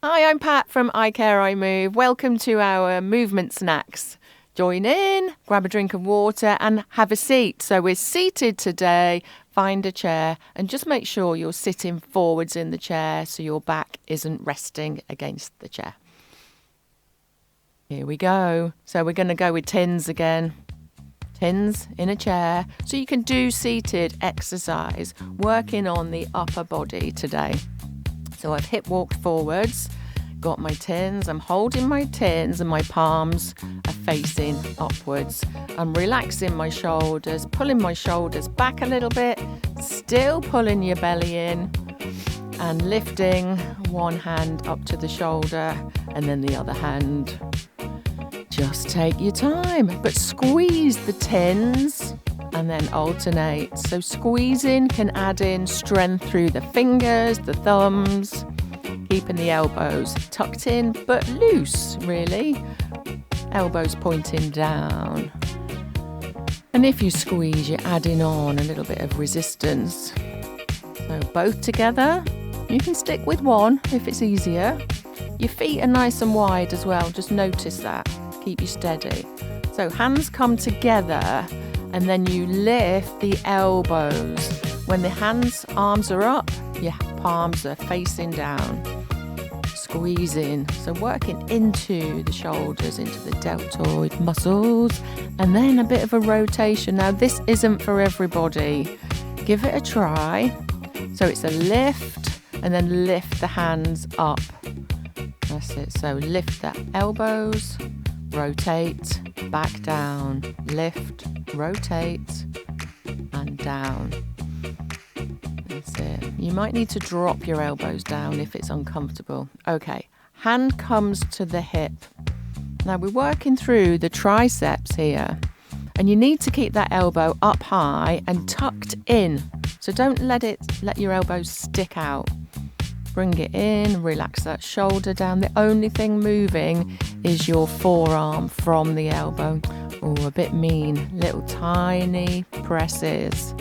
Hi, I'm Pat from I Care I Move. Welcome to our movement snacks. Join in, grab a drink of water and have a seat. So we're seated today. Find a chair and just make sure you're sitting forwards in the chair so your back isn't resting against the chair. Here we go. So we're going to go with tins again. Tins in a chair. So you can do seated exercise, working on the upper body today. So I've hip walked forwards, got my tins, I'm holding my tins and my palms are facing upwards. I'm relaxing my shoulders, pulling my shoulders back a little bit, still pulling your belly in and lifting one hand up to the shoulder and then the other hand. Just take your time, but squeeze the tins and then alternate. So squeezing can add in strength through the fingers, the thumbs, keeping the elbows tucked in but loose, really. Elbows pointing down. And if you squeeze, you're adding on a little bit of resistance. So both together. You can stick with one if it's easier. Your feet are nice and wide as well. Just notice that. Keep you steady. So hands come together and then you lift the elbows. When the arms are up, your palms are facing down. Squeezing. So working into the shoulders, into the deltoid muscles, and then a bit of a rotation. Now this isn't for everybody. Give it a try. So it's a lift and then lift the hands up. That's it. So lift the elbows. Rotate, back down, lift, rotate, and down. That's it. You might need to drop your elbows down if it's uncomfortable. Okay, hand comes to the hip. Now we're working through the triceps here, and you need to keep that elbow up high and tucked in. So don't let your elbows stick out. Bring it in, relax that shoulder down. The only thing moving is your forearm from the elbow. Oh, a bit mean. Little tiny presses.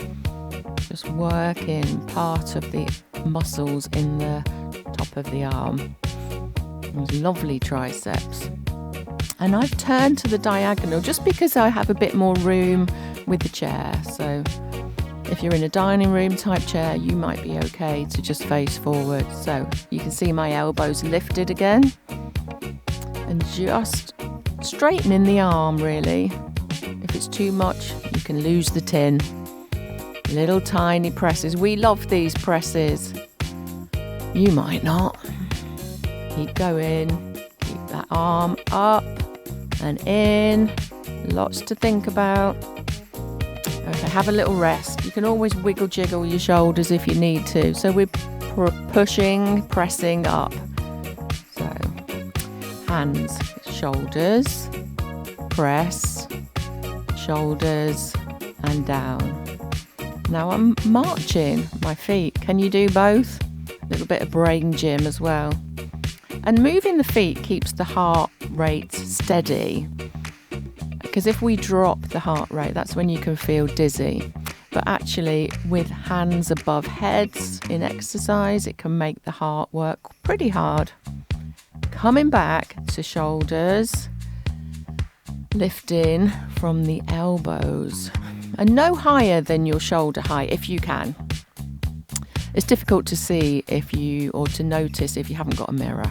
Just working part of the muscles in the top of the arm. Those lovely triceps. And I've turned to the diagonal just because I have a bit more room with the chair. So if you're in a dining room type chair, you might be okay to just face forward. So you can see my elbows lifted again. And just straightening the arm, really. If it's too much, you can lose the tin. Little tiny presses. We love these presses. You might not. Keep going. Keep that arm up and in. Lots to think about. Okay, have a little rest. You can always wiggle jiggle your shoulders if you need to. So we're pushing, pressing up. So hands, shoulders, press, shoulders and down. Now I'm marching my feet. Can you do both? A little bit of brain gym as well. And moving the feet keeps the heart rate steady. Because if we drop the heart rate, that's when you can feel dizzy. But actually, with hands above heads in exercise, it can make the heart work pretty hard. Coming back to shoulders, lifting from the elbows. And no higher than your shoulder height if you can. It's difficult to see or to notice if you haven't got a mirror.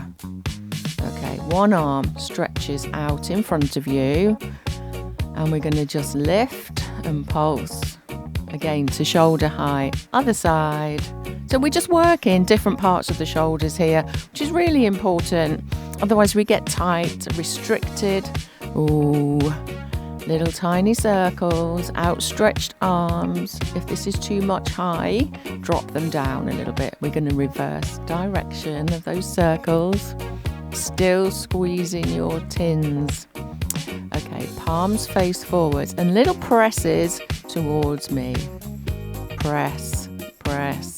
Okay, one arm stretches out in front of you. And we're going to just lift and pulse again to shoulder height. Other side. So we're just working different parts of the shoulders here, which is really important. Otherwise we get tight, restricted. Ooh, little tiny circles, outstretched arms. If this is too much high, drop them down a little bit. We're going to reverse direction of those circles. Still squeezing your tins. Okay, palms face forwards and little presses towards me. Press, press,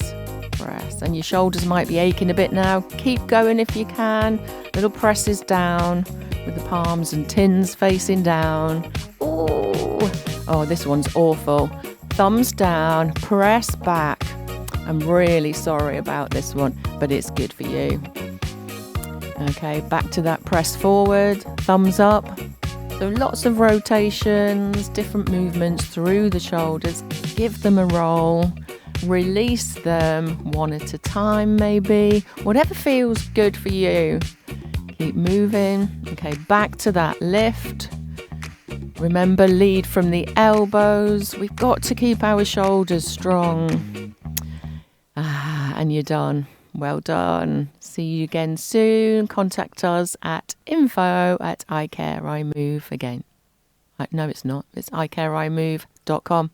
press. And your shoulders might be aching a bit now. Keep going if you can. Little presses down with the palms and tins facing down. Oh, this one's awful. Thumbs down, press back. I'm really sorry about this one, but it's good for you. Okay, back to that press forward, thumbs up. So lots of rotations, different movements through the shoulders. Give them a roll. Release them one at a time, maybe. Whatever feels good for you. Keep moving. Okay, back to that lift. Remember, lead from the elbows. We've got to keep our shoulders strong. And you're done. Well done. See you again soon. Contact us at info@icareimove again. No, it's not. It's icareimove.com.